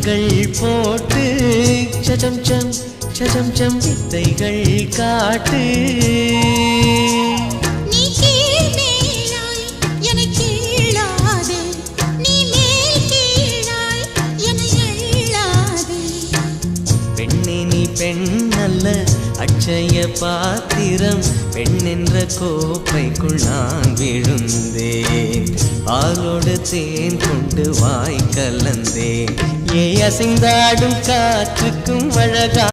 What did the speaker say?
சத்தங்கள் போட்டு சஜம் some சஜம் some வித்தைகள் காட்டு பெண்ணல்ல அட்சய பாத்திரம் பெண்ணென்ற கோப்பைக்குள் நான் விழுந்தேன் பாலோடு தேன் கொண்டு வாய் கலந்தேன் ஏ அசைந்தாடும் காற்றுக்கும் அழகா